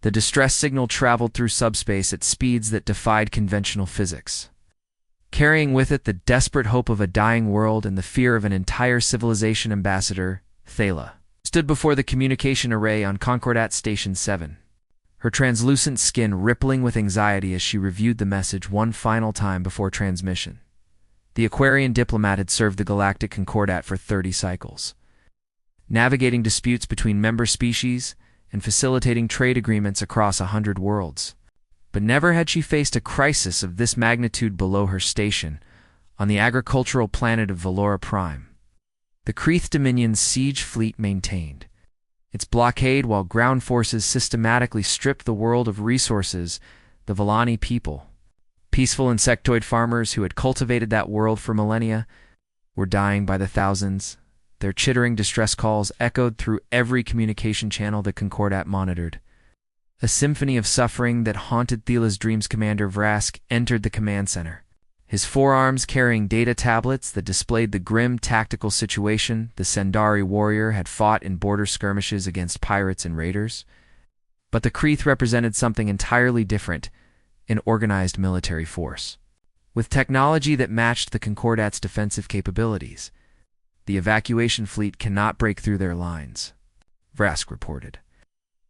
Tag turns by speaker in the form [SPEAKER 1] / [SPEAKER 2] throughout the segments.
[SPEAKER 1] The distress signal traveled through subspace at speeds that defied conventional physics, carrying with it the desperate hope of a dying world and the fear of an entire civilization. Ambassador Thala stood before the communication array on Concordat Station 7, her translucent skin rippling with anxiety as she reviewed the message one final time before transmission. The Aquarian diplomat had served the Galactic Concordat for 30 cycles, navigating disputes between member species and facilitating trade agreements across 100 worlds. But never had she faced a crisis of this magnitude below her station, on the agricultural planet of Valora Prime. The Kreeth Dominion's siege fleet maintained its blockade while ground forces systematically stripped the world of resources. The Valani people, peaceful insectoid farmers who had cultivated that world for millennia, were dying by the thousands. Their chittering distress calls echoed through every communication channel the Concordat monitored. A symphony of suffering that haunted Thela's dreams. Commander Vrask entered the command center, his forearms carrying data tablets that displayed the grim tactical situation. The Sendari warrior had fought in border skirmishes against pirates and raiders, but the Kreeth represented something entirely different, an organized military force, with technology that matched the Concordat's defensive capabilities. The evacuation fleet cannot break through their lines, Vrask reported,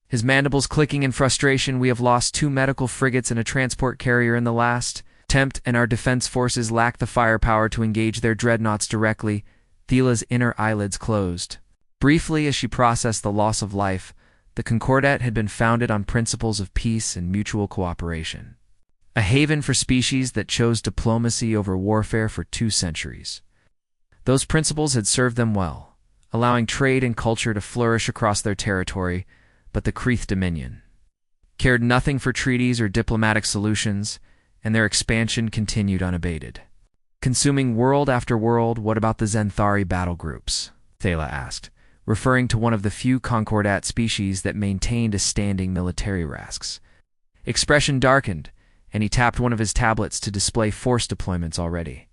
[SPEAKER 1] his mandibles clicking in frustration. We have lost 2 medical frigates and a transport carrier in the last attempt, and our defense forces lack the firepower to engage their dreadnoughts directly. Thela's inner eyelids closed briefly as she processed the loss of life. The Concordat had been founded on principles of peace and mutual cooperation, a haven for species that chose diplomacy over warfare for 2 centuries. Those principles had served them well, allowing trade and culture to flourish across their territory, but the Kreeth Dominion cared nothing for treaties or diplomatic solutions, and their expansion continued unabated, consuming world after world. What about the Zenthari battle groups? Thala asked, referring to one of the few Concordat species that maintained a standing military. Vrask's expression darkened, and he tapped one of his tablets to display force deployments already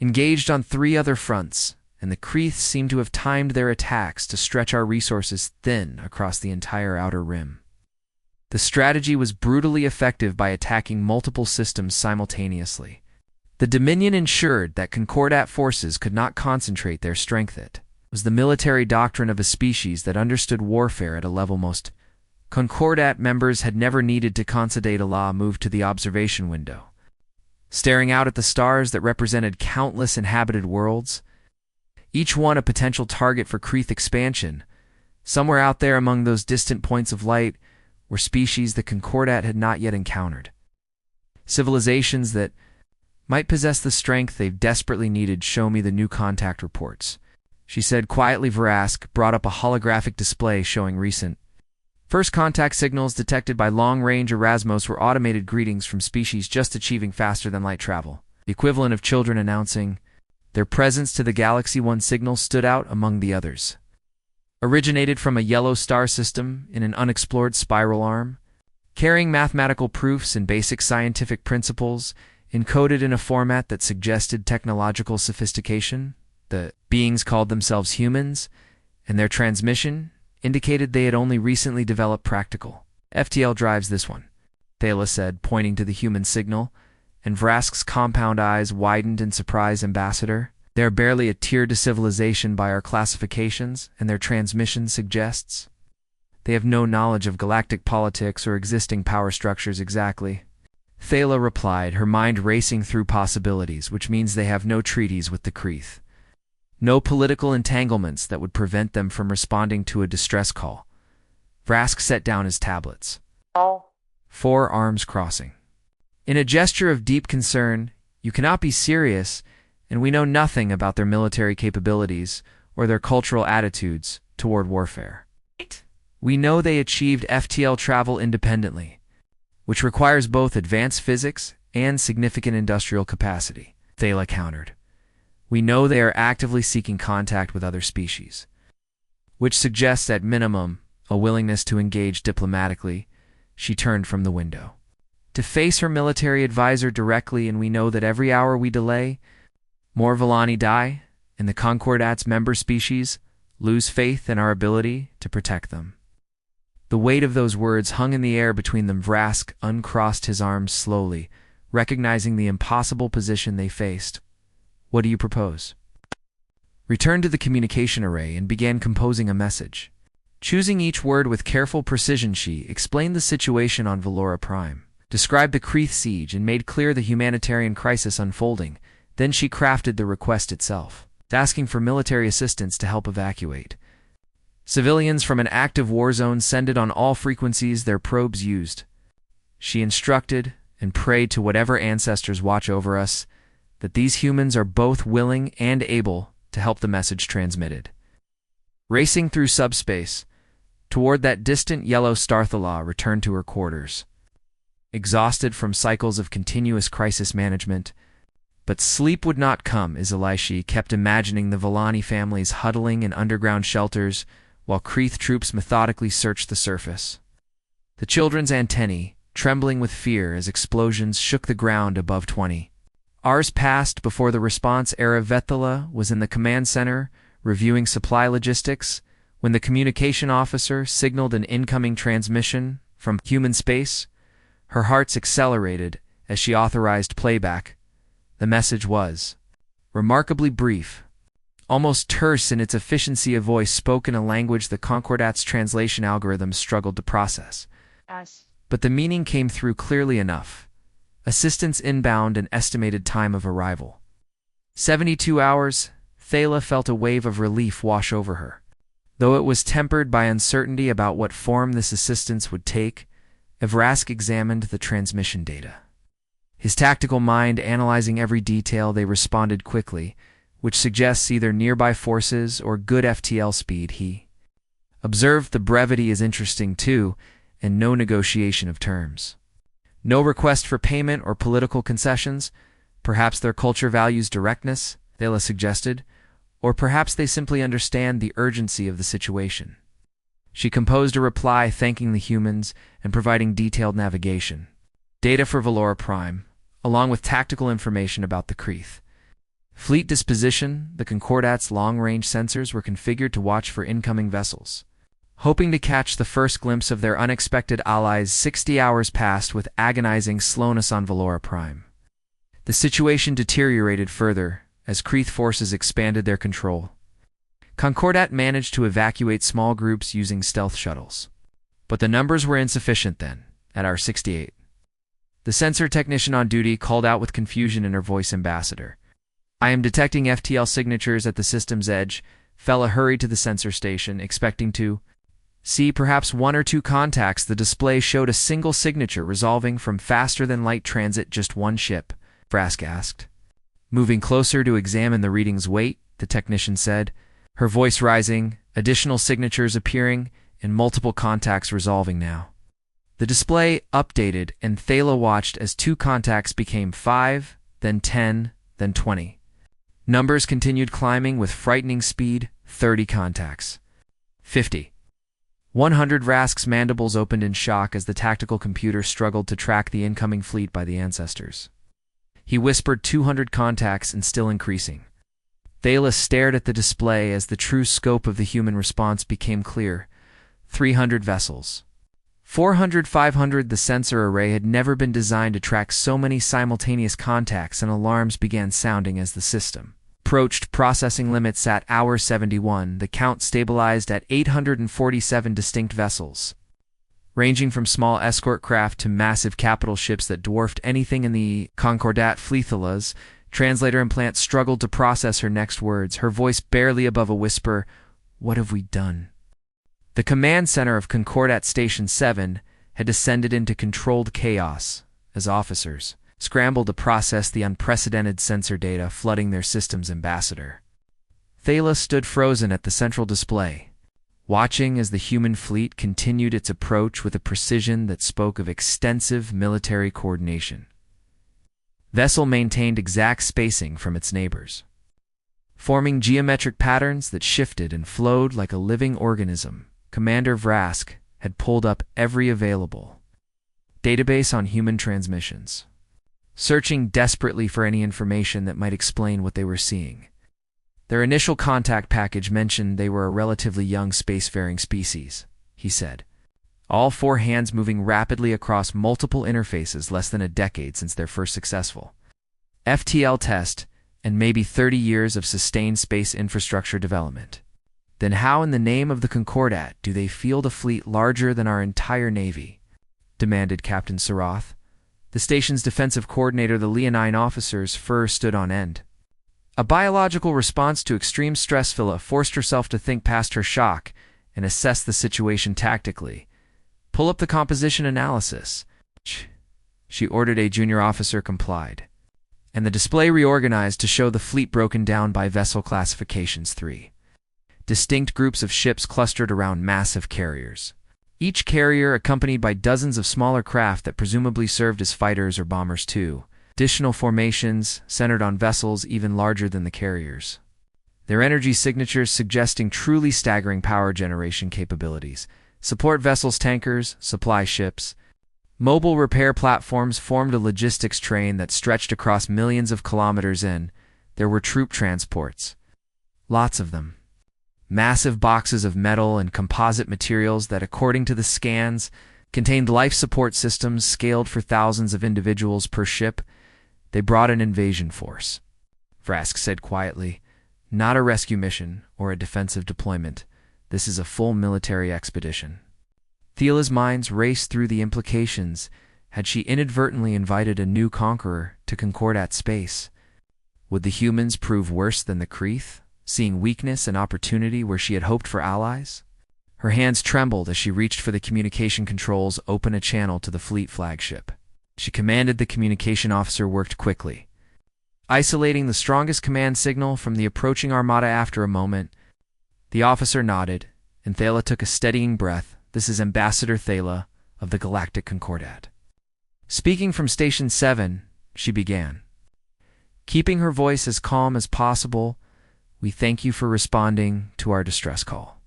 [SPEAKER 1] engaged on 3 other fronts, and the Kreeth seemed to have timed their attacks to stretch our resources thin across the entire outer rim. The strategy was brutally effective by attacking multiple systems simultaneously. The Dominion ensured that Concordat forces could not concentrate their strength. It was the military doctrine of a species that understood warfare at a level most Concordat members had never needed to. Considate moved to the observation window, staring out at the stars that represented countless inhabited worlds, each one a potential target for Kreeth expansion. Somewhere out there among those distant points of light were species the Concordat had not yet encountered, civilizations that might possess the strength they've desperately needed. Show me the new contact reports, she said quietly. Vrask brought up a holographic display showing recent first contact signals detected by long-range Erasmus. Were automated greetings from species just achieving faster than light travel, the equivalent of children announcing their presence to the galaxy. One signal stood out among the others, originated from a yellow star system in an unexplored spiral arm, carrying mathematical proofs and basic scientific principles encoded in a format that suggested technological sophistication. The beings called themselves humans, and their transmission indicated they had only recently developed practical FTL drives. This one, Thala said, pointing to the human signal, and Vrask's compound eyes widened in surprise. Ambassador, they're barely a tier to civilization by our classifications, and their transmission suggests they have no knowledge of galactic politics or existing power structures. Exactly, Thala replied, her mind racing through possibilities, which means they have no treaties with the Kreeth, no political entanglements that would prevent them from responding to a distress call. Vrask set down his tablets, 4 arms crossing. In a gesture of deep concern, you cannot be serious, and we know nothing about their military capabilities or their cultural attitudes toward warfare. We know they achieved FTL travel independently, which requires both advanced physics and significant industrial capacity, Thala countered. We know they are actively seeking contact with other species, which suggests at minimum a willingness to engage diplomatically. She turned from the window to face her military advisor directly, and we know that every hour we delay, more Valani die, and the Concordat's member species lose faith in our ability to protect them. The weight of those words hung in the air between them. Vrask uncrossed his arms slowly, recognizing the impossible position they faced. "What do you propose?" Returned to the communication array and began composing a message. Choosing each word with careful precision, she explained the situation on Valora Prime, described the Kreeth siege, and made clear the humanitarian crisis unfolding. Then she crafted the request itself, asking for military assistance to help evacuate civilians from an active war zone. Send it on all frequencies their probes used. She instructed and prayed to whatever ancestors watch over us that these humans are both willing and able to help the message transmitted. Racing through subspace toward that distant yellow Starthala returned to her quarters, exhausted from cycles of continuous crisis management. But sleep would not come as Elishi kept imagining the Villani families huddling in underground shelters while Kreeth troops methodically searched the surface. The children's antennae trembling with fear as explosions shook the ground above 20. Hours passed before the response. Vethela was in the command center reviewing supply logistics when the communication officer signaled an incoming transmission from human space. Her hearts accelerated as she authorized playback. The message was remarkably brief, almost terse in its efficiency of voice, spoken in a language the Concordat's translation algorithms struggled to process. But the meaning came through clearly enough. Assistance inbound and estimated time of arrival. 72 hours. Thala felt a wave of relief wash over her. Though it was tempered by uncertainty about what form this assistance would take, Vrask examined the transmission data. His tactical mind analyzing every detail. They responded quickly, which suggests either nearby forces or good FTL speed. He observed the brevity is interesting too, and no negotiation of terms. No request for payment or political concessions. Perhaps their culture values directness, Thala suggested, or perhaps they simply understand the urgency of the situation. She composed a reply thanking the humans and providing detailed navigation. Data for Valora Prime, along with tactical information about the Kreeth. Fleet disposition. The Concordat's long-range sensors were configured to watch for incoming vessels, hoping to catch the first glimpse of their unexpected allies. 60 hours passed with agonizing slowness on Valora Prime. The situation deteriorated further as Kreeth forces expanded their control. Concordat managed to evacuate small groups using stealth shuttles, but the numbers were insufficient then, at hour 68. The sensor technician on duty called out with confusion in her voice. "Ambassador, I am detecting FTL signatures at the system's edge." Fella hurried to the sensor station, expecting to see perhaps one or two contacts. The display showed a single signature resolving from faster-than-light transit. "Just one ship?" Vrask asked. Moving closer to examine the readings. "Wait," the technician said, her voice rising, additional signatures appearing, and multiple contacts resolving now. The display updated, and Thala watched as 2 contacts became 5, then 10, then 20. Numbers continued climbing with frightening speed. 30 contacts. 50. 100. Vrask's mandibles opened in shock as the tactical computer struggled to track the incoming fleet by the ancestors. He whispered 200 contacts and still increasing. Thala stared at the display as the true scope of the human response became clear. 300 vessels. 400, 500. The sensor array had never been designed to track so many simultaneous contacts, and alarms began sounding as the system approached processing limits. At hour 71, the count stabilized at 847 distinct vessels, ranging from small escort craft to massive capital ships that dwarfed anything in the Concordat fleethalas. Translator implant struggled to process her next words, her voice barely above a whisper. "What have we done?" The command center of Concordat Station 7 had descended into controlled chaos as officers scrambled to process the unprecedented sensor data flooding their system's. Ambassador. Thala stood frozen at the central display, watching as the human fleet continued its approach with a precision that spoke of extensive military coordination. Vessel maintained exact spacing from its neighbors, forming geometric patterns that shifted and flowed like a living organism. Commander Vrask had pulled up every available database on human transmissions, searching desperately for any information that might explain what they were seeing. Their initial contact package mentioned they were a relatively young spacefaring species, he said. all four hands moving rapidly across multiple interfaces less than a decade since their first successful FTL test and maybe 30 years of sustained space infrastructure development. Then how in the name of the Concordat do they field a fleet larger than our entire navy? Demanded Captain Sarath. The station's defensive coordinator, the leonine officer's fur stood on end. A biological response to extreme stress, Phila forced herself to think past her shock and assess the situation tactically. Pull up the composition analysis. She ordered. A junior officer complied, and the display reorganized to show the fleet broken down by vessel classifications. 3 distinct groups of ships clustered around massive carriers, each carrier accompanied by dozens of smaller craft that presumably served as fighters or bombers. 2 additional formations centered on vessels even larger than the carriers, their energy signatures suggesting truly staggering power generation capabilities. Support vessels, tankers, supply ships, mobile repair platforms formed a logistics train that stretched across millions of kilometers. In there were troop transports, lots of them, massive boxes of metal and composite materials that, according to the scans, contained life support systems scaled for thousands of individuals per ship. They brought an invasion force, Vrask said quietly. Not a rescue mission or a defensive deployment. This is a full military expedition. Thela's minds raced through the implications. Had she inadvertently invited a new conqueror to Concordat space? Would the humans prove worse than the Kreeth, seeing weakness and opportunity where she had hoped for allies? Her hands trembled as she reached for the communication controls. Open a channel to the fleet flagship. She commanded. The communication officer worked quickly, isolating the strongest command signal from the approaching armada. After a moment, the officer nodded, and Thela took a steadying breath. This is Ambassador Thela of the Galactic Concordat. Speaking from Station 7, she began, keeping her voice as calm as possible. We thank you for responding to our distress call,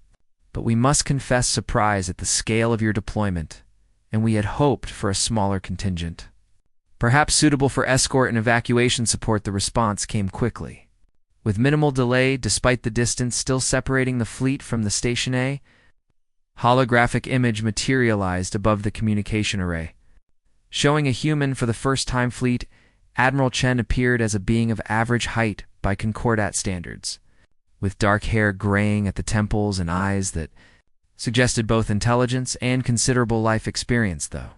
[SPEAKER 1] but we must confess surprise at the scale of your deployment, and we had hoped for a smaller contingent, perhaps suitable for escort and evacuation support. The response came quickly, with minimal delay. Despite the distance still separating the fleet from the Station A, holographic image materialized above the communication array, showing a human for the first time. Fleet Admiral Chen appeared as a being of average height by Concordat standards, with dark hair graying at the temples and eyes that suggested both intelligence and considerable life experience. Though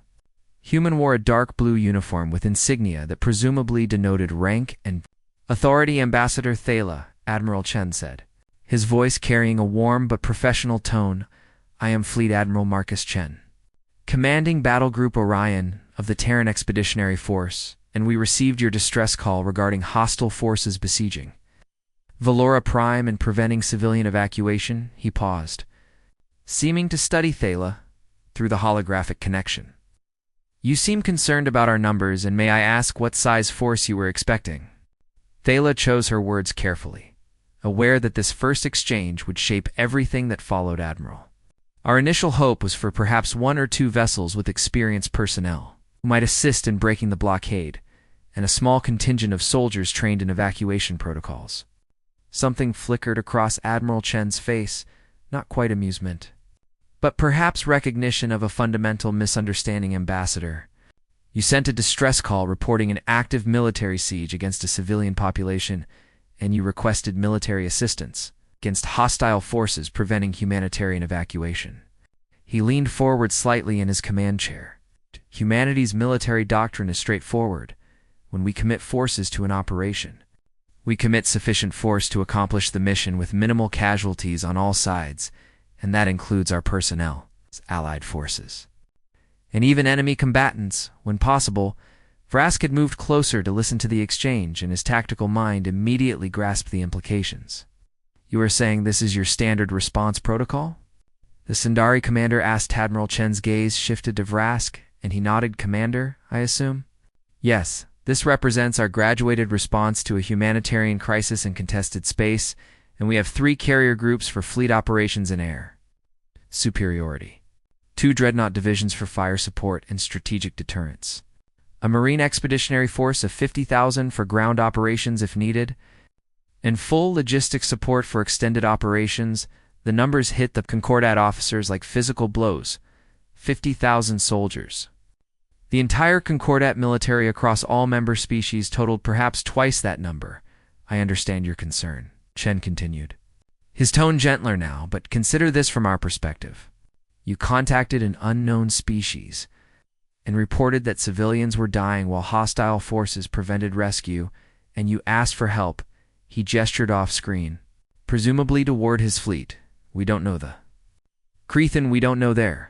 [SPEAKER 1] human wore a dark blue uniform with insignia that presumably denoted rank and authority. Ambassador Thela, Admiral Chen said, his voice carrying a warm but professional tone. I am Fleet Admiral Marcus Chen, commanding Battle Group Orion of the Terran Expeditionary Force, and we received your distress call regarding hostile forces besieging Valora Prime and preventing civilian evacuation. He paused, seeming to study Thela through the holographic connection. You seem concerned about our numbers, and may I ask what size force you were expecting? Thela chose her words carefully, aware that this first exchange would shape everything that followed. Admiral, our initial hope was for perhaps 1 or 2 vessels with experienced personnel who might assist in breaking the blockade, and a small contingent of soldiers trained in evacuation protocols. Something flickered across Admiral Chen's face, not quite amusement, but perhaps recognition of a fundamental misunderstanding. Ambassador, you sent a distress call reporting an active military siege against a civilian population, and you requested military assistance against hostile forces preventing humanitarian evacuation. He leaned forward slightly in his command chair. Humanity's military doctrine is straightforward. When we commit forces to an operation, we commit sufficient force to accomplish the mission with minimal casualties on all sides, and that includes our personnel, allied forces, and even enemy combatants, when possible. Vrask had moved closer to listen to the exchange, and his tactical mind immediately grasped the implications. You are saying this is your standard response protocol? The Sundari commander asked. Admiral Chen's gaze shifted to Vrask, and he nodded. Commander, I assume? Yes, this represents our graduated response to a humanitarian crisis in contested space, and we have 3 carrier groups for fleet operations in air superiority, 2 dreadnought divisions for fire support and strategic deterrence, a marine expeditionary force of 50,000 for ground operations if needed, and full logistics support for extended operations. The numbers hit the Concordat officers like physical blows. 50,000 soldiers. The entire Concordat military across all member species totaled perhaps twice that number. I understand your concern, Chen continued, his tone gentler now, but consider this from our perspective. You contacted an unknown species and reported that civilians were dying while hostile forces prevented rescue, and you asked for help. He gestured off-screen, presumably toward his fleet. We don't know the Cretan, we don't know their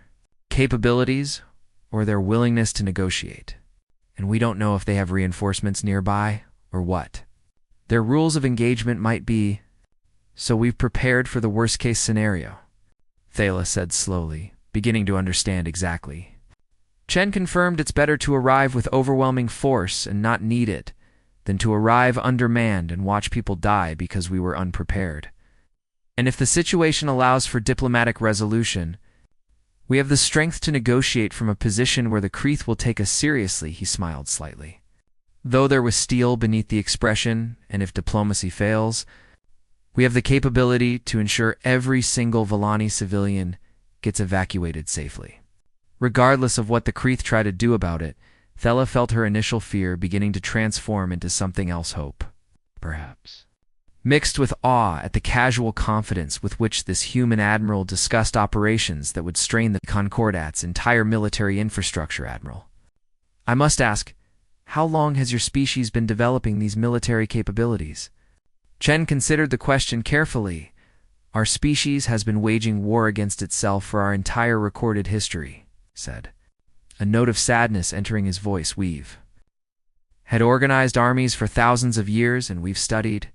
[SPEAKER 1] capabilities or their willingness to negotiate. And we don't know if they have reinforcements nearby or what their rules of engagement might be, so we've prepared for the worst-case scenario, Thala said slowly, beginning to understand exactly. Chen confirmed it's better to arrive with overwhelming force and not need it than to arrive undermanned and watch people die because we were unprepared. And if the situation allows for diplomatic resolution, we have the strength to negotiate from a position where the Creeth will take us seriously, he smiled slightly. Though there was steel beneath the expression, and if diplomacy fails, we have the capability to ensure every single Villani civilian gets evacuated safely. Regardless of what the Creeth try to do about it, Thala felt her initial fear beginning to transform into something else, hope, perhaps, mixed with awe at the casual confidence with which this human admiral discussed operations that would strain the Concordat's entire military infrastructure. Admiral, I must ask, how long has your species been developing these military capabilities? Chen considered the question carefully. Our species has been waging war against itself for our entire recorded history, said, a note of sadness entering his voice. We've had organized armies for thousands of years, and we've studied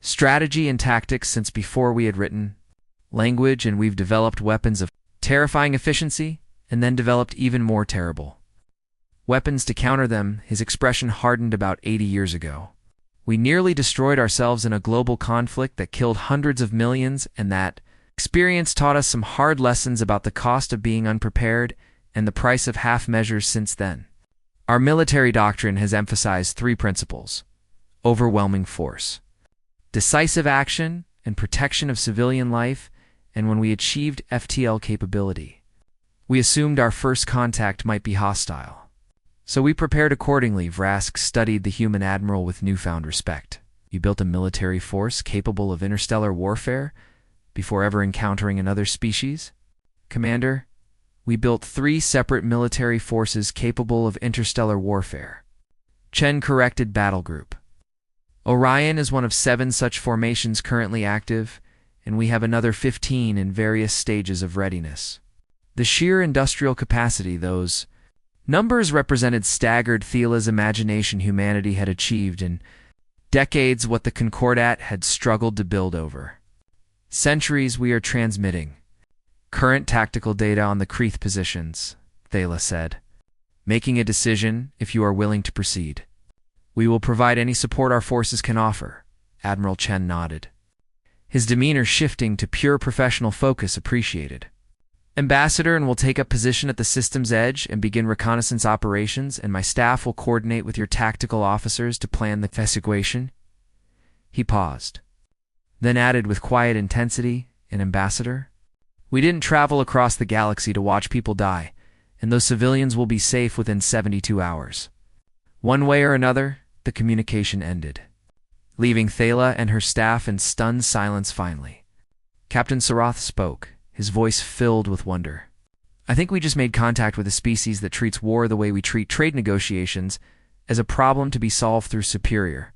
[SPEAKER 1] strategy and tactics since before we had written language, and we've developed weapons of terrifying efficiency, and then developed even more terrible weapons to counter them. His expression hardened. About 80 years ago, we nearly destroyed ourselves in a global conflict that killed hundreds of millions, and that experience taught us some hard lessons about the cost of being unprepared and the price of half measures. Since then, our military doctrine has emphasized three principles: overwhelming force, decisive action, and protection of civilian life. And when we achieved FTL capability, we assumed our first contact might be hostile. So we prepared accordingly. Vrask studied the human admiral with newfound respect. You built a military force capable of interstellar warfare before ever encountering another species? Commander, we built 3 separate military forces capable of interstellar warfare. Chen corrected. Battle Group Orion is one of 7 such formations currently active, and we have another 15 in various stages of readiness. The sheer industrial capacity, those numbers represented staggered Thela's imagination. Humanity had achieved in decades what the Concordat had struggled to build over centuries. We are transmitting current tactical data on the Creeth positions, Thala said, making a decision if you are willing to proceed. We will provide any support our forces can offer. Admiral Chen nodded, his demeanor shifting to pure professional focus. Appreciated, Ambassador, and will take up position at the system's edge and begin reconnaissance operations, and my staff will coordinate with your tactical officers to plan the evacuation. He paused, then added with quiet intensity, and Ambassador, we didn't travel across the galaxy to watch people die, and those civilians will be safe within 72 hours. One way or another, the communication ended, leaving Thala and her staff in stunned silence. Finally, Captain Saroth spoke, his voice filled with wonder. I think we just made contact with a species that treats war the way we treat trade negotiations, as a problem to be solved through superior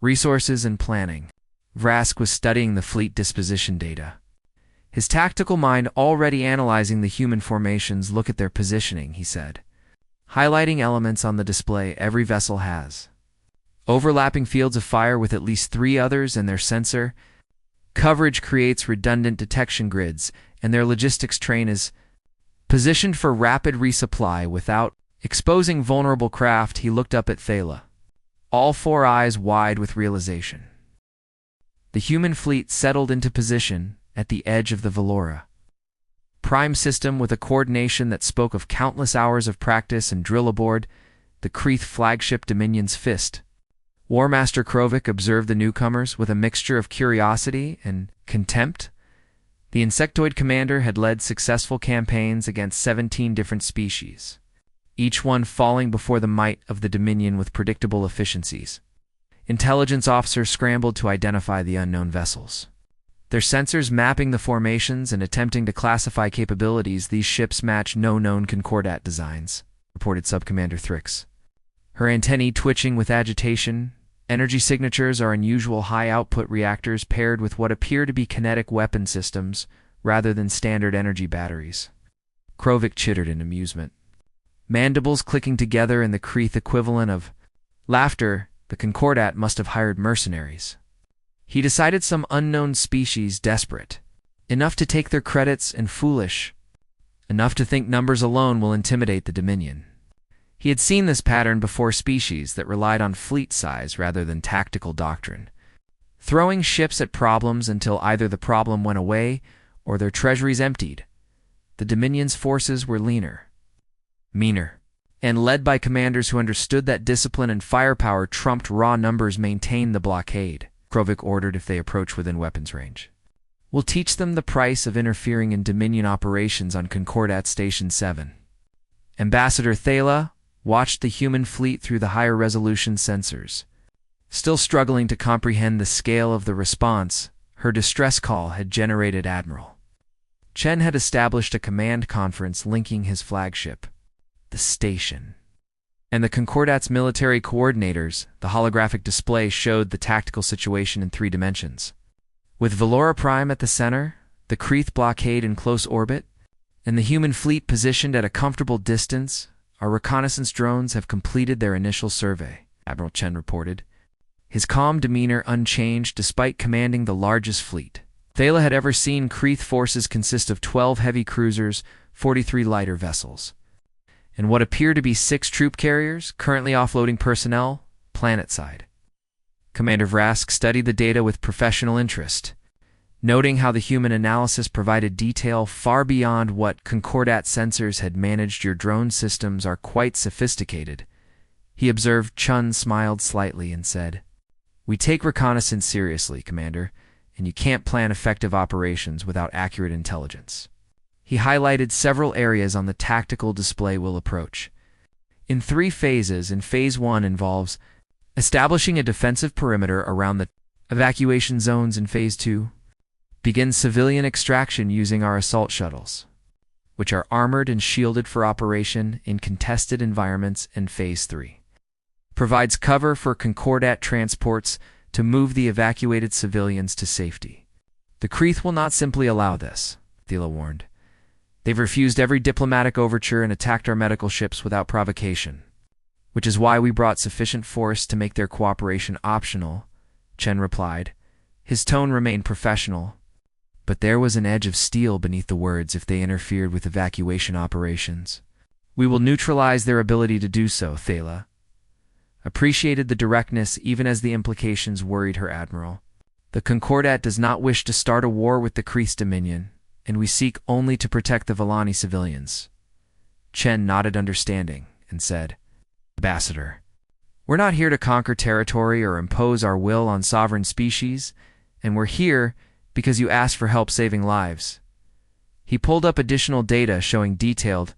[SPEAKER 1] resources and planning. Vrask was studying the fleet disposition data, his tactical mind already analyzing the human formations. Look at their positioning, he said, highlighting elements on the display. Every vessel has overlapping fields of fire with at least 3 others, and their sensor coverage creates redundant detection grids, and their logistics train is positioned for rapid resupply without exposing vulnerable craft. He looked up at Thala, all 4 eyes wide with realization. The human fleet settled into position at the edge of the Valora Prime system with a coordination that spoke of countless hours of practice and drill aboard the Creeth flagship Dominion's Fist. War Master Krovik observed the newcomers with a mixture of curiosity and contempt. The insectoid commander had led successful campaigns against 17 different species, each one falling before the might of the Dominion with predictable efficiencies. Intelligence officers scrambled to identify the unknown vessels. Their sensors mapping the formations and attempting to classify capabilities, these ships match no known Concordat designs, reported Subcommander Thrix. Her antennae twitching with agitation. Energy signatures are unusual high-output reactors paired with what appear to be kinetic weapon systems rather than standard energy batteries. Krovic chittered in amusement. Mandibles clicking together in the Kreeth equivalent of laughter, the Concordat must have hired mercenaries. He decided some unknown species desperate, enough to take their credits, and foolish, enough to think numbers alone will intimidate the Dominion. He had seen this pattern before, species that relied on fleet size rather than tactical doctrine, throwing ships at problems until either the problem went away or their treasuries emptied. The Dominion's forces were leaner, meaner, and led by commanders who understood that discipline and firepower trumped raw numbers. Maintain the blockade, Krovic ordered if they approach within weapons range. We'll teach them the price of interfering in Dominion operations on Concordat Station 7. Ambassador Thala watched the human fleet through the higher resolution sensors. Still struggling to comprehend the scale of the response, her distress call had generated. Admiral Chen had established a command conference linking his flagship, the station, and the Concordat's military coordinators. The holographic display showed the tactical situation in 3 dimensions. With Valora Prime at the center, the Kreeth blockade in close orbit, and the human fleet positioned at a comfortable distance, our reconnaissance drones have completed their initial survey, Admiral Chen reported, his calm demeanor unchanged despite commanding the largest fleet Thala had ever seen. Kreeth forces consist of 12 heavy cruisers, 43 lighter vessels, and what appear to be 6 troop carriers, currently offloading personnel, planetside. Commander Vrask studied the data with professional interest, noting how the human analysis provided detail far beyond what Concordat sensors had managed. Your drone systems are quite sophisticated, he observed. Chun smiled slightly and said, "We take reconnaissance seriously, Commander, and you can't plan effective operations without accurate intelligence." He highlighted several areas on the tactical display we'll approach in 3 phases, and Phase 1 involves establishing a defensive perimeter around the evacuation zones. In Phase 2, begin civilian extraction using our assault shuttles, which are armored and shielded for operation in contested environments. And Phase 3 provides cover for Concordat transports to move the evacuated civilians to safety. The Kreeth will not simply allow this, Thala warned. They've refused every diplomatic overture and attacked our medical ships without provocation, which is why we brought sufficient force to make their cooperation optional, Chen replied. His tone remained professional, but there was an edge of steel beneath the words. If they interfered with evacuation operations, we will neutralize their ability to do so. Thala appreciated the directness even as the implications worried her. Admiral, the Concordat does not wish to start a war with the Kreeth Dominion, and we seek only to protect the Vellani civilians. Chen nodded understanding and said, "Ambassador, we're not here to conquer territory or impose our will on sovereign species, and we're here because you asked for help saving lives." He pulled up additional data showing detailed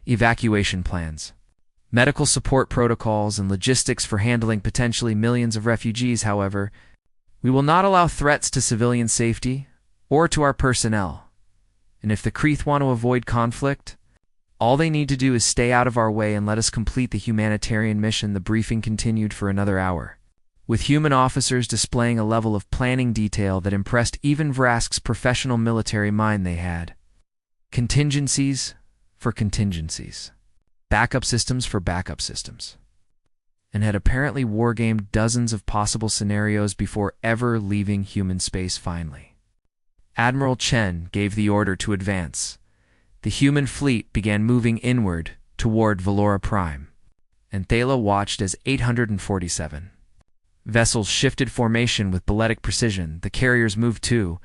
[SPEAKER 1] evacuation plans, medical support protocols, and logistics for handling potentially millions of refugees. However, we will not allow threats to civilian safety or to our personnel, and if the Kreeth want to avoid conflict, all they need to do is stay out of our way and let us complete the humanitarian mission. The briefing continued for another hour, with human officers displaying a level of planning detail that impressed even Vrask's professional military mind. They had contingencies for contingencies, backup systems for backup systems, and had apparently wargamed dozens of possible scenarios before ever leaving human space. Finally, Admiral Chen gave the order to advance. The human fleet began moving inward toward Valora Prime, and Thala watched as 847 vessels shifted formation with balletic precision. The carriers moved to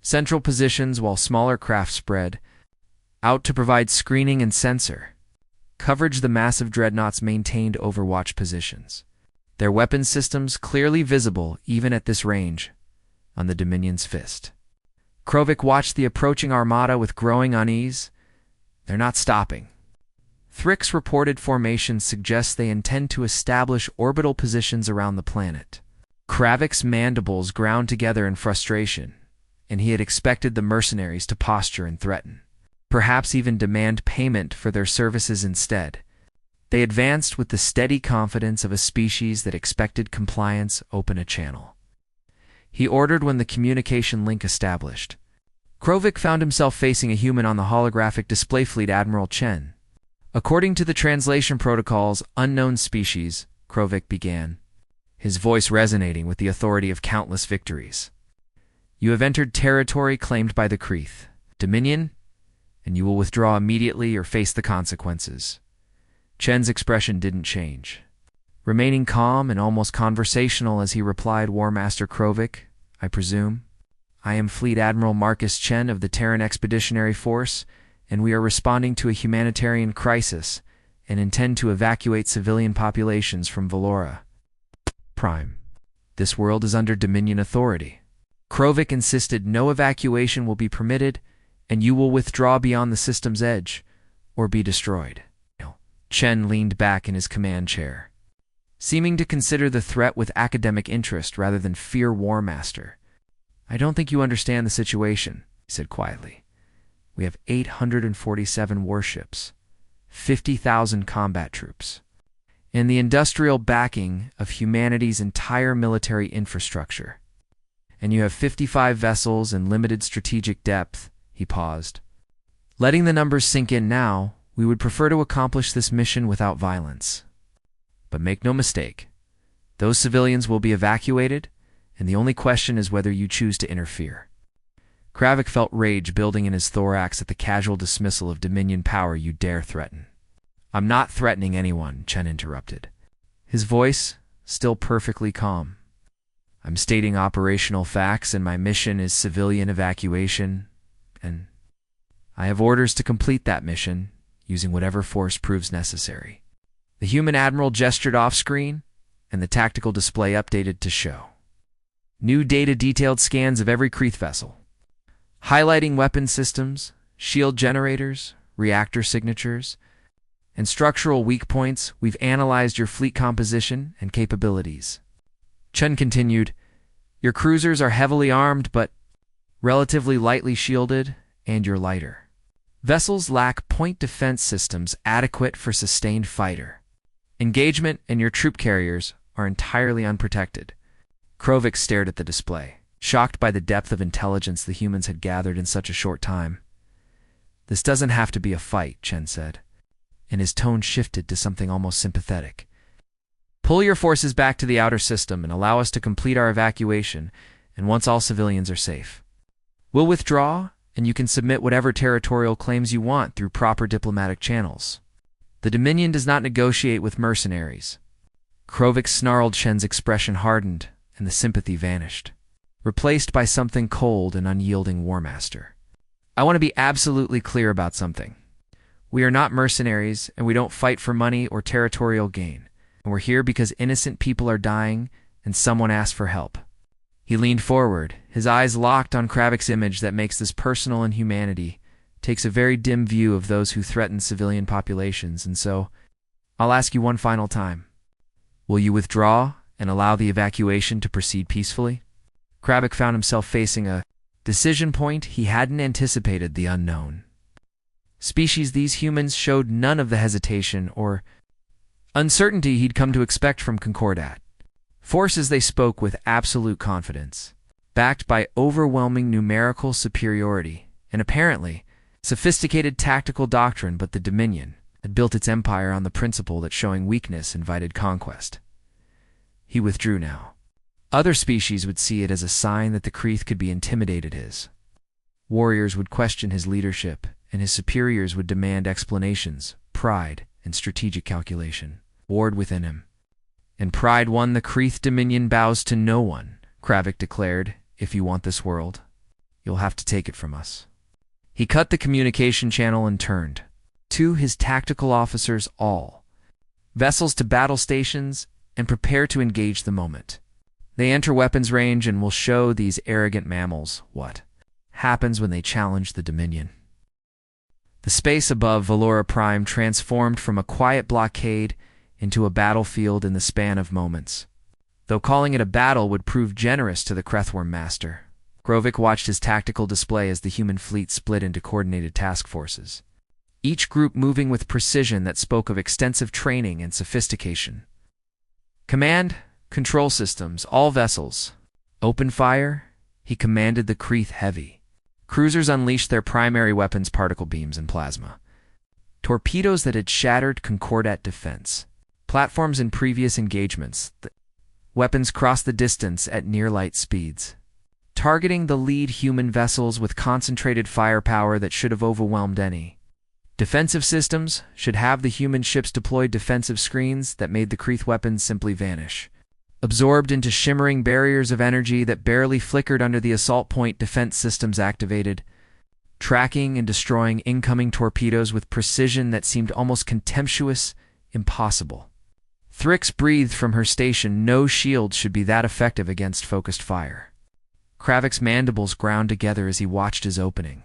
[SPEAKER 1] central positions while smaller craft spread out to provide screening and sensor coverage. The massive dreadnoughts maintained overwatch positions, their weapon systems clearly visible even at this range on the Dominion's fist. Krovik watched the approaching armada with growing unease. They're not stopping. Thrick's reported formation suggests they intend to establish orbital positions around the planet. Kravik's mandibles ground together in frustration, and he had expected the mercenaries to posture and threaten, perhaps even demand payment for their services instead. They advanced with the steady confidence of a species that expected compliance. Open a channel, he ordered when the communication link established. Krovik found himself facing a human on the holographic display. Fleet Admiral Chen. According to the translation protocols, unknown species, Krovik began, his voice resonating with the authority of countless victories. You have entered territory claimed by the Kreeth, Dominion, and you will withdraw immediately or face the consequences. Chen's expression didn't change, remaining calm and almost conversational as he replied, War Master Krovik, I presume. I am Fleet Admiral Marcus Chen of the Terran Expeditionary Force, and we are responding to a humanitarian crisis and intend to evacuate civilian populations from Valora Prime. This world is under Dominion authority. Krovik insisted no evacuation will be permitted, and you will withdraw beyond the system's edge or be destroyed. Chen leaned back in his command chair, seeming to consider the threat with academic interest rather than fear. War Master, I don't think you understand the situation, he said quietly. We have 847 warships, 50,000 combat troops, and the industrial backing of humanity's entire military infrastructure. And you have 55 vessels and limited strategic depth. He paused. Letting the numbers sink in now, we would prefer to accomplish this mission without violence. But make no mistake, those civilians will be evacuated, and the only question is whether you choose to interfere. Kravik felt rage building in his thorax at the casual dismissal of Dominion power. You dare threaten. I'm not threatening anyone, Chen interrupted, his voice still perfectly calm. I'm stating operational facts, and my mission is civilian evacuation, and I have orders to complete that mission, using whatever force proves necessary. The human admiral gestured off-screen, and the tactical display updated to show new data-detailed scans of every Kreeth vessel, highlighting weapon systems, shield generators, reactor signatures, and structural weak points. We've analyzed your fleet composition and capabilities. Chen continued, your cruisers are heavily armed but relatively lightly shielded, and you're lighter. Vessels lack point defense systems adequate for sustained fighter engagement, and your troop carriers are entirely unprotected. Krovik stared at the display, shocked by the depth of intelligence the humans had gathered in such a short time. This doesn't have to be a fight, Chen said, and his tone shifted to something almost sympathetic. Pull your forces back to the outer system and allow us to complete our evacuation, and once all civilians are safe, we'll withdraw, and you can submit whatever territorial claims you want through proper diplomatic channels. The Dominion does not negotiate with mercenaries. Krovik snarled. Chen's expression hardened, and the sympathy vanished, replaced by something cold and unyielding. War Master, I want to be absolutely clear about something. We are not mercenaries, and we don't fight for money or territorial gain, and we're here because innocent people are dying and someone asked for help. He leaned forward, his eyes locked on Kravik's image that makes this personal, and humanity takes a very dim view of those who threaten civilian populations. And so, I'll ask you one final time. Will you withdraw and allow the evacuation to proceed peacefully? Kravik found himself facing a decision point. He hadn't anticipated the unknown species. These humans showed none of the hesitation or uncertainty he'd come to expect from Concordat. Forces they spoke with absolute confidence, backed by overwhelming numerical superiority and apparently sophisticated tactical doctrine. But the Dominion had built its empire on the principle that showing weakness invited conquest. He withdrew now. Other species would see it as a sign that the Kreeth could be intimidated. His warriors would question his leadership, and his superiors would demand explanations. Pride and strategic calculation warred within him, and pride won. The Kreeth Dominion bows to no one, Kravik declared. If you want this world, you'll have to take it from us. He cut the communication channel and turned to his tactical officers. All vessels to battle stations, and prepare to engage the moment they enter weapons range, and will show these arrogant mammals what happens when they challenge the Dominion. The space above Valora Prime transformed from a quiet blockade into a battlefield in the span of moments. Though calling it a battle would prove generous to the Crethworm Master, Grovik watched his tactical display as the human fleet split into coordinated task forces, each group moving with precision that spoke of extensive training and sophistication. Command, control systems, all vessels. Open fire, he commanded the Kreeth Heavy. Cruisers unleashed their primary weapons, particle beams and plasma. Torpedoes that had shattered Concordat defense. Platforms in previous engagements. The weapons crossed the distance at near-light speeds, targeting the lead human vessels with concentrated firepower that should have overwhelmed any. Defensive systems should have the human ships deploy defensive screens that made the Kreeth weapons simply vanish, absorbed into shimmering barriers of energy that barely flickered under the assault point defense systems activated, tracking and destroying incoming torpedoes with precision that seemed almost contemptuous, impossible. Thrix breathed from her station. No shield should be that effective against focused fire. Kravik's mandibles ground together as he watched his opening.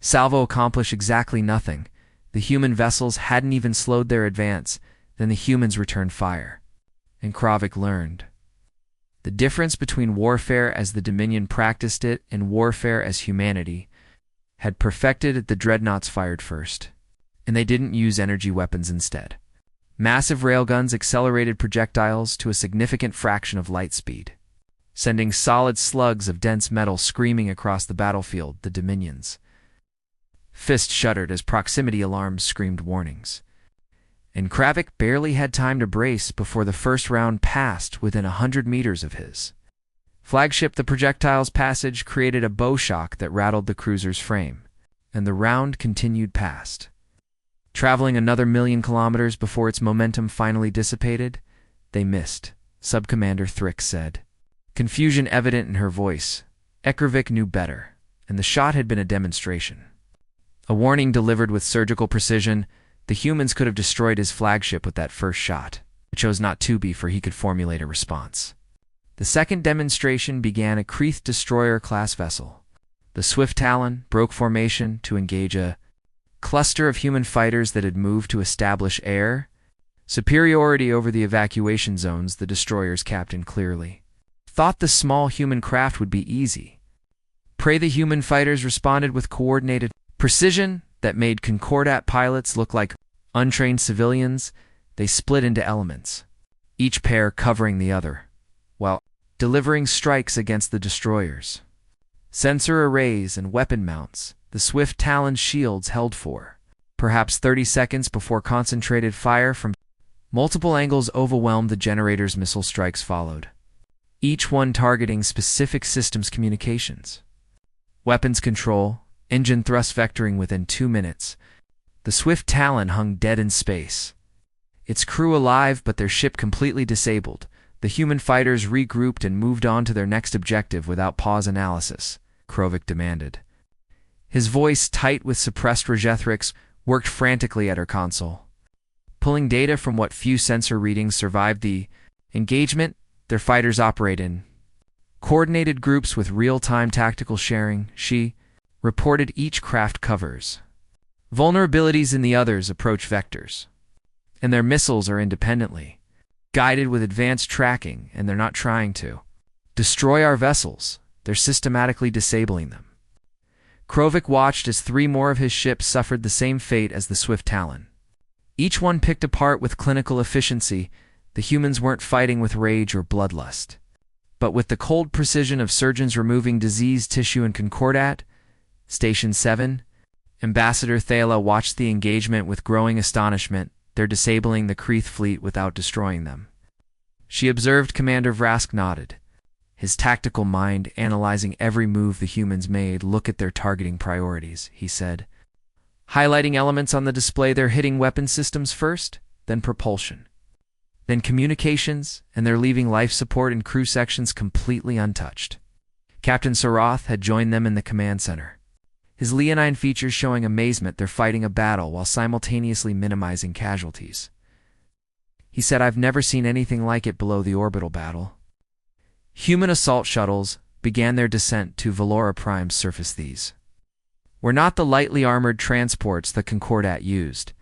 [SPEAKER 1] Salvo accomplished exactly nothing. The human vessels hadn't even slowed their advance. Then the humans returned fire. And Kravik learned the difference between warfare as the Dominion practiced it and warfare as humanity had perfected. The dreadnoughts fired first, and they didn't use energy weapons instead. Massive railguns accelerated projectiles to a significant fraction of light speed, sending solid slugs of dense metal screaming across the battlefield. The Dominions' fists shuddered as proximity alarms screamed warnings, and Kravik barely had time to brace before the first round passed within 100 meters of his flagship. The projectile's passage created a bow shock that rattled the cruiser's frame, and the round continued past, traveling another 1,000,000 kilometers before its momentum finally dissipated. They missed, Subcommander Thrix said, confusion evident in her voice. Ekrovik knew better, and the shot had been a demonstration. A warning delivered with surgical precision. The humans could have destroyed his flagship with that first shot. It chose not to be, for he could formulate a response. The second demonstration began. A Kreeth destroyer-class vessel, the Swift Talon, broke formation to engage a cluster of human fighters that had moved to establish air superiority over the evacuation zones. The destroyer's captain clearly thought the small human craft would be easy prey. The human fighters responded with coordinated precision that made Concordat pilots look like untrained civilians. They split into elements, each pair covering the other, while delivering strikes against the destroyers. Sensor arrays and weapon mounts. The Swift Talon's shields held for perhaps 30 seconds before concentrated fire from multiple angles overwhelmed. The generator's missile strikes followed, each one targeting specific systems communications. Weapons control, engine thrust vectoring. Within 2 minutes, the Swift Talon hung dead in space, its crew alive but their ship completely disabled. The human fighters regrouped and moved on to their next objective without pause analysis, Krovik demanded. His voice, tight with suppressed Regethrix, worked frantically at her console, pulling data from what few sensor readings survived the engagement. Their fighters operate in coordinated groups with real-time tactical sharing. She reported each craft covers vulnerabilities in the others' approach vectors, and their missiles are independently guided with advanced tracking, and they're not trying to destroy our vessels. They're systematically disabling them. Krovik watched as 3 more of his ships suffered the same fate as the Swift Talon, each one picked apart with clinical efficiency. The humans weren't fighting with rage or bloodlust, but with the cold precision of surgeons removing diseased tissue. In Concordat, Station 7, Ambassador Thala watched the engagement with growing astonishment. They're disabling the Kreeth fleet without destroying them, she observed. Commander Vrask nodded, his tactical mind analyzing every move the humans made. Look at their targeting priorities, he said, highlighting elements on the display. They're hitting weapon systems first, then propulsion, then communications, and they're leaving life support and crew sections completely untouched. Captain Saroth had joined them in the command center, his leonine features showing amazement. They're fighting a battle while simultaneously minimizing casualties. He said, I've never seen anything like it below the orbital battle. Human assault shuttles, began their descent to Valora Prime's surface. These were not the lightly armored transports the Concordat used,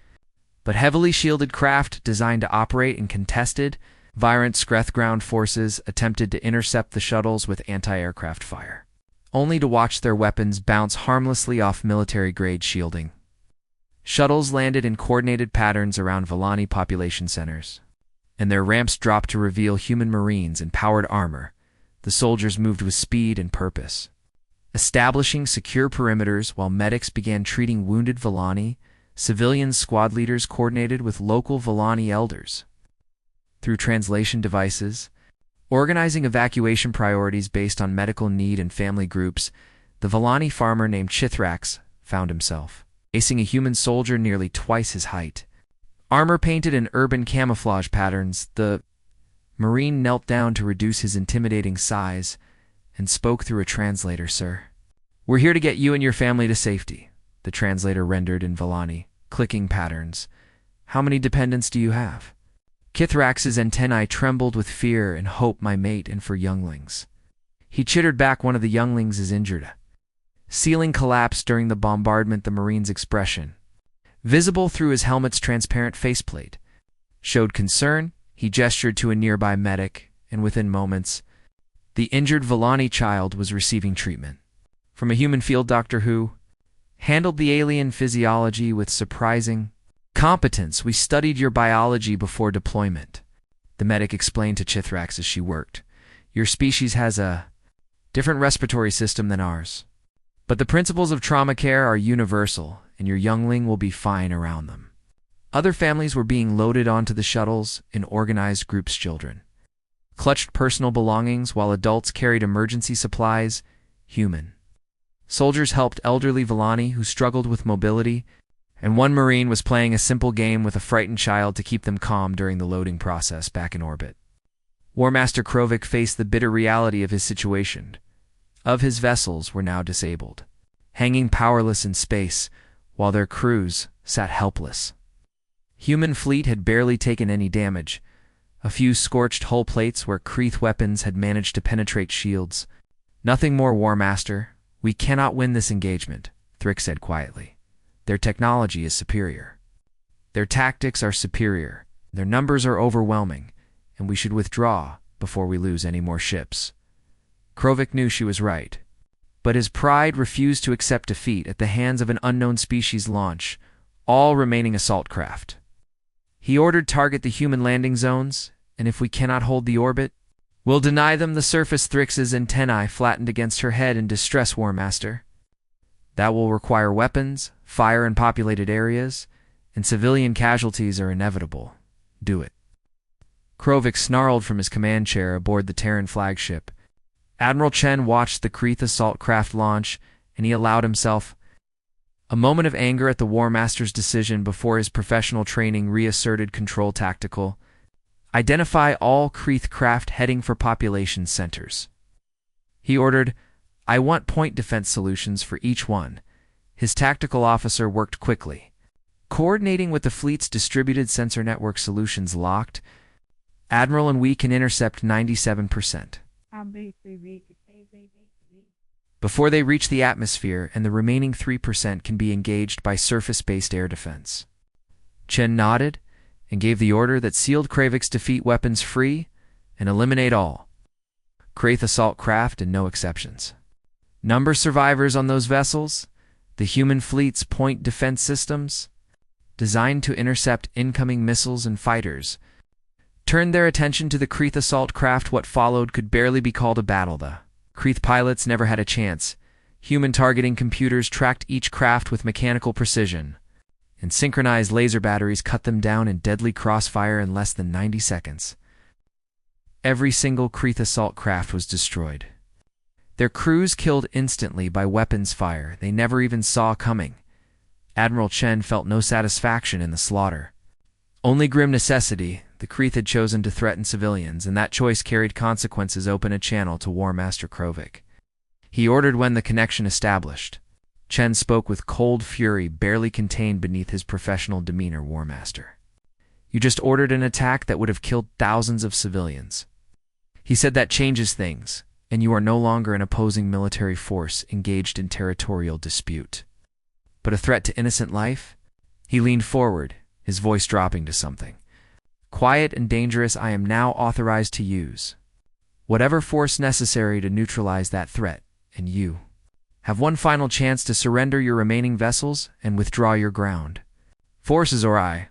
[SPEAKER 1] but heavily shielded craft designed to operate in contested, violent Skreth ground forces attempted to intercept the shuttles with anti-aircraft fire, only to watch their weapons bounce harmlessly off military-grade shielding. Shuttles landed in coordinated patterns around Volani population centers, and their ramps dropped to reveal human marines in powered armor. The soldiers moved with speed and purpose, establishing secure perimeters while medics began treating wounded Volani. Civilian squad leaders coordinated with local Volani elders through translation devices, organizing evacuation priorities based on medical need and family groups. The Volani farmer named Chithrax found himself facing a human soldier nearly twice his height. Armor painted in urban camouflage patterns, the Marine knelt down to reduce his intimidating size and spoke through a translator. "Sir, we're here to get you and your family to safety," the translator rendered in Volani, clicking patterns. "How many dependents do you have?" Kithrax's antennae trembled with fear and hope. "My mate and 4 younglings." He chittered back. "One of the younglings is injured." Ceiling collapsed during the bombardment. The Marine's expression, visible through his helmet's transparent faceplate, showed concern. He gestured to a nearby medic, and within moments, the injured Volani child was receiving treatment from a human field doctor who handled the alien physiology with surprising competence. "We studied your biology before deployment," the medic explained to Chithrax as she worked. "Your species has a different respiratory system than ours, but the principles of trauma care are universal, and your youngling will be fine around them." Other families were being loaded onto the shuttles in organized groups. Children clutched personal belongings while adults carried emergency supplies. Human soldiers helped elderly Volani who struggled with mobility, and one Marine was playing a simple game with a frightened child to keep them calm during the loading process. Back in orbit, War Master Krovik faced the bitter reality of his situation. Of his vessels were now disabled, hanging powerless in space, while their crews sat helpless. Human fleet had barely taken any damage, a few scorched hull plates where Kreeth weapons had managed to penetrate shields. "Nothing more, War Master. We cannot win this engagement," Thrick said quietly. "Their technology is superior. Their tactics are superior. Their numbers are overwhelming, and we should withdraw before we lose any more ships." Krovik knew she was right, but his pride refused to accept defeat at the hands of an unknown species. "Launch all remaining assault craft." He ordered, "Target the human landing zones, and if we cannot hold the orbit, we'll deny them the surface." Thrix's antennae flattened against her head in distress. "War Master, that will require weapons, fire in populated areas, and civilian casualties are inevitable. Do it." Krovik snarled from his command chair aboard the Terran flagship. Admiral Chen watched the Kreeth assault craft launch, and he allowed himself a moment of anger at the War Master's decision before his professional training reasserted control. Tactical. "Identify all Kreeth craft heading for population centers," he ordered. "I want point defense solutions for each one." His tactical officer worked quickly, coordinating with the fleet's distributed sensor network solutions. "Locked, Admiral, and we can intercept 97% before they reach the atmosphere, and the remaining 3% can be engaged by surface-based air defense." Chen nodded and gave the order that sealed Kravik's defeat: "Weapons free and eliminate all Kreeth assault craft and no exceptions. Number survivors on those vessels, the human fleet's point defense systems, designed to intercept incoming missiles and fighters, turned their attention to the Kreeth assault craft." What followed could barely be called a battle. The Kreeth pilots never had a chance. Human targeting computers tracked each craft with mechanical precision, and synchronized laser batteries cut them down in deadly crossfire in less than 90 seconds. Every single Kreeth assault craft was destroyed, their crews killed instantly by weapons fire they never even saw coming. Admiral Chen felt no satisfaction in the slaughter, only grim necessity. The Kreeth had chosen to threaten civilians, and that choice carried consequences. "Open a channel to War Master Krovik," he ordered when the connection established. Chen spoke with cold fury barely contained beneath his professional demeanor. "War Master, you just ordered an attack that would have killed thousands of civilians." He said, "That changes things. and you are no longer an opposing military force engaged in territorial dispute, but a threat to innocent life? He leaned forward, his voice dropping to something quiet and dangerous. I am now authorized to use whatever force necessary to neutralize that threat, and you have one final chance to surrender your remaining vessels and withdraw your ground forces, or I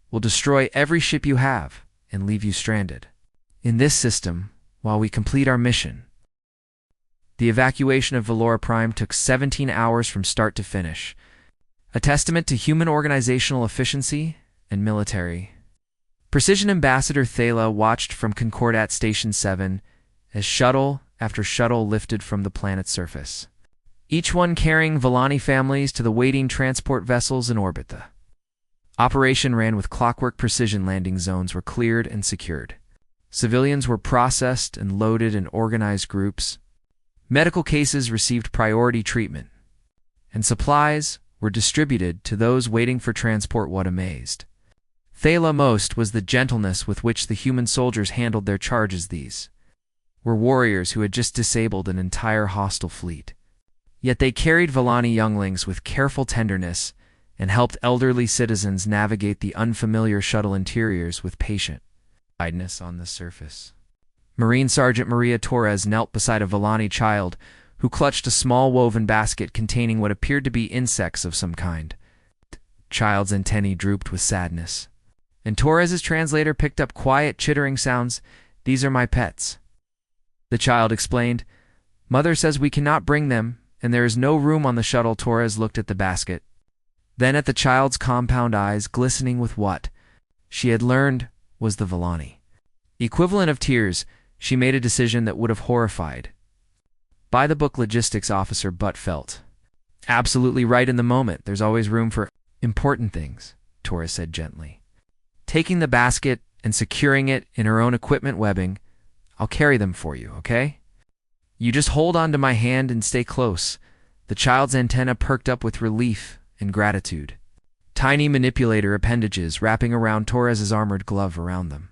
[SPEAKER 1] will destroy every ship you have and leave you stranded in this system while we complete our mission. The evacuation of Valora Prime took 17 hours from start to finish, a testament to human organizational efficiency and military precision. Ambassador Thala watched from Concordat Station 7 as shuttle after shuttle lifted from the planet's surface, each one carrying Volani families to the waiting transport vessels in orbit. The operation ran with clockwork precision. Landing zones were cleared and secured. Civilians were processed and loaded in organized groups. Medical cases received priority treatment, and supplies were distributed to those waiting for transport. What amazed Thala most was the gentleness with which the human soldiers handled their charges. These were warriors who had just disabled an entire hostile fleet. Yet they carried Volani younglings with careful tenderness and helped elderly citizens navigate the unfamiliar shuttle interiors with patient kindness. On the surface, Marine Sergeant Maria Torres knelt beside a Volani child who clutched a small woven basket containing what appeared to be insects of some kind. The child's antennae drooped with sadness, and Torres's translator picked up quiet, chittering sounds. "These are my pets," the child explained. "Mother says we cannot bring them, and there is no room on the shuttle." Torres looked at the basket, then at the child's compound eyes glistening with what she had learned was the Volani equivalent of tears. She made a decision that would have horrified by-the-book logistics officer, but felt absolutely right in the moment. "There's always room for important things," Torres said gently, taking the basket and securing it in her own equipment webbing. "I'll carry them for you, okay? You just hold on to my hand and stay close." The child's antenna perked up with relief and gratitude, tiny manipulator appendages wrapping around Torres's armored glove around them.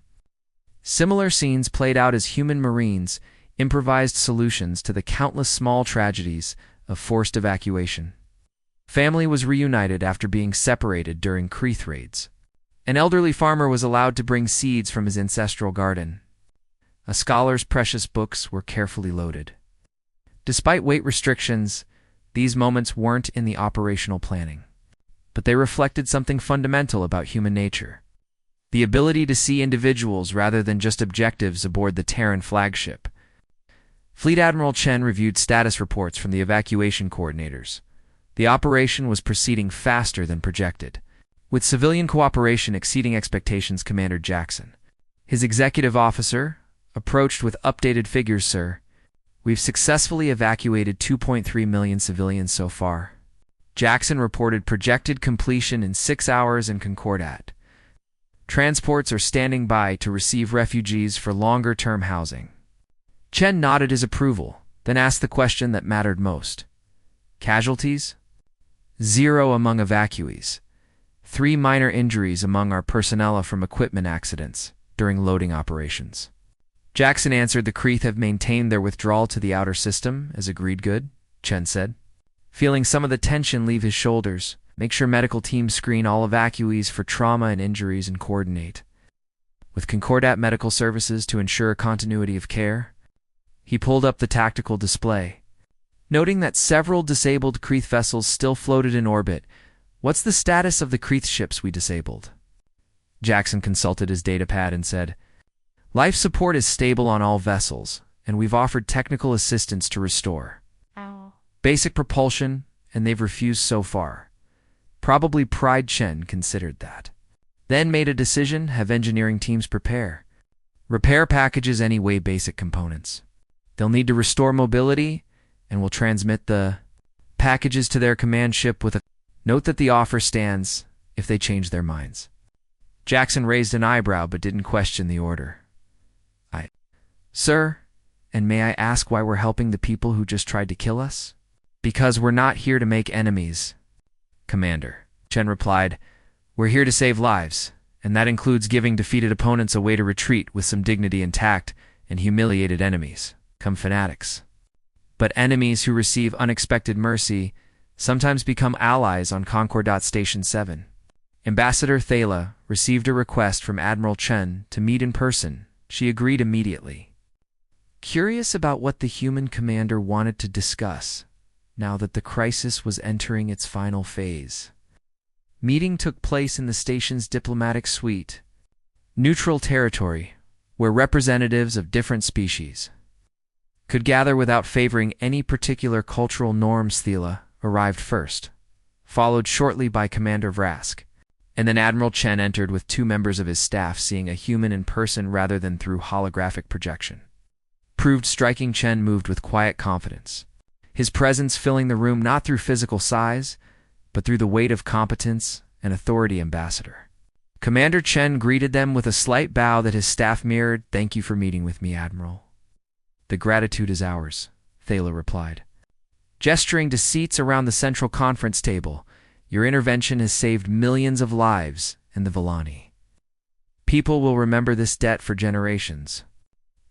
[SPEAKER 1] Similar scenes played out as human Marines improvised solutions to the countless small tragedies of forced evacuation. Family was reunited after being separated during Kreeth raids. An elderly farmer was allowed to bring seeds from his ancestral garden. A scholar's precious books were carefully loaded. Despite weight restrictions, these moments weren't in the operational planning, but they reflected something fundamental about human nature: the ability to see individuals rather than just objectives aboard the Terran flagship. Fleet Admiral Chen reviewed status reports from the evacuation coordinators. The operation was proceeding faster than projected, with civilian cooperation exceeding expectations. Commander Jackson, his executive officer, approached with updated figures. "Sir, we've successfully evacuated 2.3 million civilians so far." Jackson reported projected completion in 6 hours in Concordat. "Transports are standing by to receive refugees for longer-term housing." Chen nodded his approval, then asked the question that mattered most. "Casualties?" "0 among evacuees. 3 minor injuries among our personnel from equipment accidents during loading operations." Jackson answered. "The Kreeth have maintained their withdrawal to the outer system, as agreed." "Good," Chen said, feeling some of the tension leave his shoulders. "Make sure medical teams screen all evacuees for trauma and injuries and coordinate with Concordat Medical Services to ensure continuity of care." He pulled up the tactical display, noting that several disabled Kreeth vessels still floated in orbit. "What's the status of the Kreeth ships we disabled?" Jackson consulted his datapad and said, "Life support is stable on all vessels, and we've offered technical assistance to restore basic propulsion, and they've refused so far." Probably pride. Chen considered that, then made a decision: have engineering teams prepare repair packages anyway, basic components. They'll need to restore mobility, and we'll transmit the packages to their command ship with a note that the offer stands if they change their minds. Jackson raised an eyebrow but didn't question the order. "Sir, and may I ask why we're helping the people who just tried to kill us?" "Because we're not here to make enemies, Commander," Chen replied. "We're here to save lives, and that includes giving defeated opponents a way to retreat with some dignity intact and humiliated enemies come fanatics. But enemies who receive unexpected mercy sometimes become allies on Concordat Station 7. Ambassador Thala received a request from Admiral Chen to meet in person. She agreed immediately. Curious about what the human commander wanted to discuss, now that the crisis was entering its final phase. Meeting took place in the station's diplomatic suite, neutral territory, where representatives of different species could gather without favoring any particular cultural norms. Thala arrived first, followed shortly by Commander Vrask, and then Admiral Chen entered with 2 members of his staff, seeing a human in person rather than through holographic projection. Proved striking. Chen moved with quiet confidence, his presence filling the room not through physical size, but through the weight of competence and authority. Ambassador Commander Chen greeted them with a slight bow that his staff mirrored. "Thank you for meeting with me, Admiral." "The gratitude is ours," Thala replied, gesturing to seats around the central conference table. "Your intervention has saved millions of lives in the Villani. People will remember this debt for generations."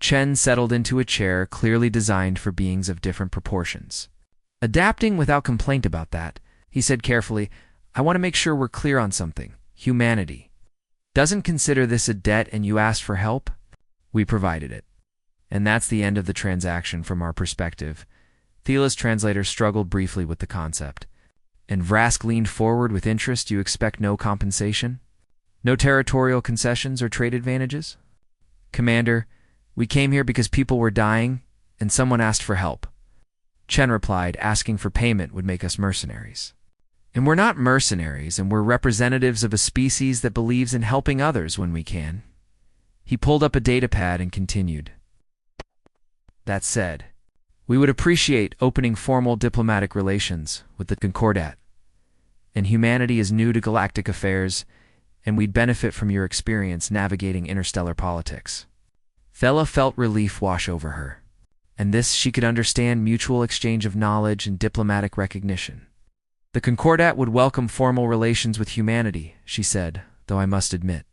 [SPEAKER 1] Chen settled into a chair clearly designed for beings of different proportions. Adapting without complaint about that, he said carefully, "I want to make sure we're clear on something. Humanity doesn't consider this a debt, and you asked for help. We provided it. And that's the end of the transaction from our perspective." Thala's translator struggled briefly with the concept, and Vrask leaned forward with interest. "You expect no compensation? No territorial concessions or trade advantages?" "Commander, we came here because people were dying, and someone asked for help." Chen replied, "Asking for payment would make us mercenaries. And we're not mercenaries, and we're representatives of a species that believes in helping others when we can." He pulled up a datapad and continued. "That said, we would appreciate opening formal diplomatic relations with the Concordat. And humanity is new to galactic affairs, and we'd benefit from your experience navigating interstellar politics." Thala felt relief wash over her, and this she could understand: mutual exchange of knowledge and diplomatic recognition. "The Concordat would welcome formal relations with humanity," she said, "though I must admit,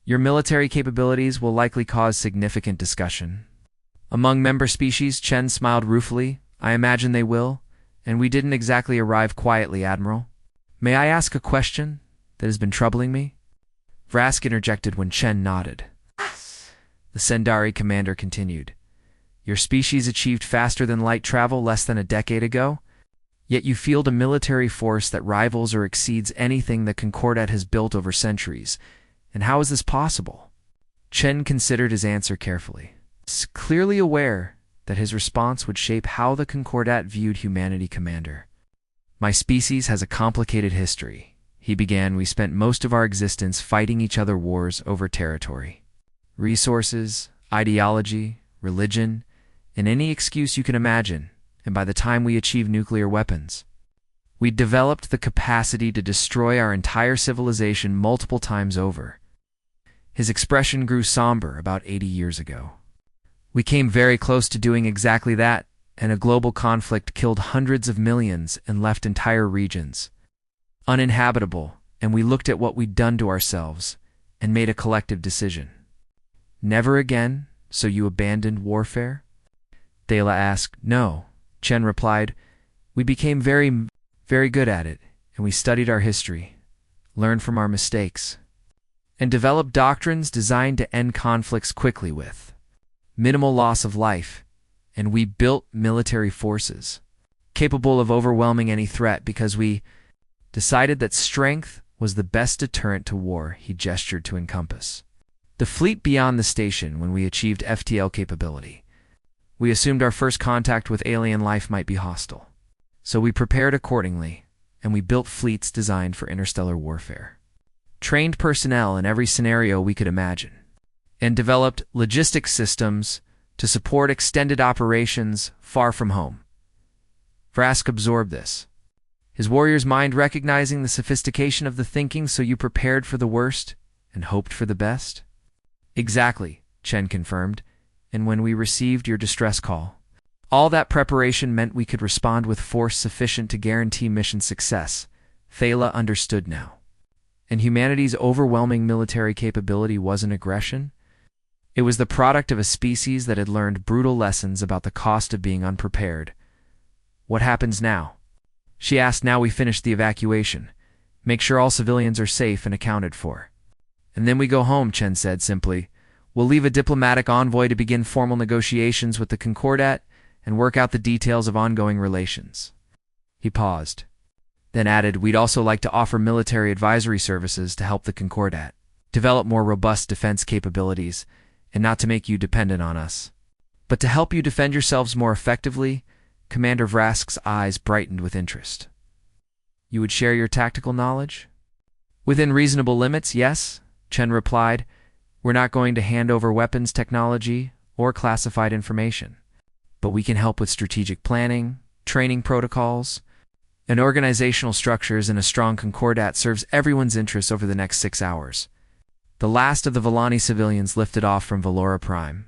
[SPEAKER 1] your military capabilities will likely cause significant discussion among member species." Chen smiled ruefully. "I imagine they will, and we didn't exactly arrive quietly, Admiral. May I ask a question that has been troubling me?" Vrask interjected when Chen nodded. The Sendari commander continued. "Your species achieved faster-than-light travel less than a decade ago, yet you field a military force that rivals or exceeds anything the Concordat has built over centuries. And how is this possible?" Chen considered his answer carefully, clearly aware that his response would shape how the Concordat viewed humanity. "Commander, my species has a complicated history," he began. "We spent most of our existence fighting each other wars over territory, resources, ideology, religion, and any excuse you can imagine. And by the time we achieved nuclear weapons, we developed the capacity to destroy our entire civilization multiple times over." His expression grew somber. "About 80 years ago, we came very close to doing exactly that, and a global conflict killed hundreds of millions and left entire regions uninhabitable, and we looked at what we'd done to ourselves and made a collective decision." "Never again, so you abandoned warfare?" Thala asked. "No," Chen replied. "We became very, very good at it, and we studied our history, learned from our mistakes, and developed doctrines designed to end conflicts quickly with minimal loss of life. And we built military forces capable of overwhelming any threat because we decided that strength was the best deterrent to war." He gestured to encompass the fleet beyond the station. "When we achieved FTL capability, we assumed our first contact with alien life might be hostile. So we prepared accordingly, and we built fleets designed for interstellar warfare, trained personnel in every scenario we could imagine, and developed logistics systems to support extended operations far from home." Vrask absorbed this, his warrior's mind recognizing the sophistication of the thinking. "So you prepared for the worst and hoped for the best?" "Exactly," Chen confirmed. "And when we received your distress call, all that preparation meant we could respond with force sufficient to guarantee mission success." Thala understood now. "And humanity's overwhelming military capability wasn't aggression? It was the product of a species that had learned brutal lessons about the cost of being unprepared. What happens now? She asked. Now we finish the evacuation. Make sure all civilians are safe and accounted for. And then we go home, Chen said simply. We'll leave a diplomatic envoy to begin formal negotiations with the Concordat and work out the details of ongoing relations. He paused, then added, we'd also like to offer military advisory services to help the Concordat develop more robust defense capabilities, and not to make you dependent on us, but to help you defend yourselves more effectively. Commander Vrask's eyes brightened with interest. You would share your tactical knowledge? Within reasonable limits, yes, Chen replied. We're not going to hand over weapons technology or classified information, but we can help with strategic planning, training protocols, and organizational structures, and a strong Concordat serves everyone's interests over the next 6 hours. The last of the Villani civilians lifted off from Valora Prime,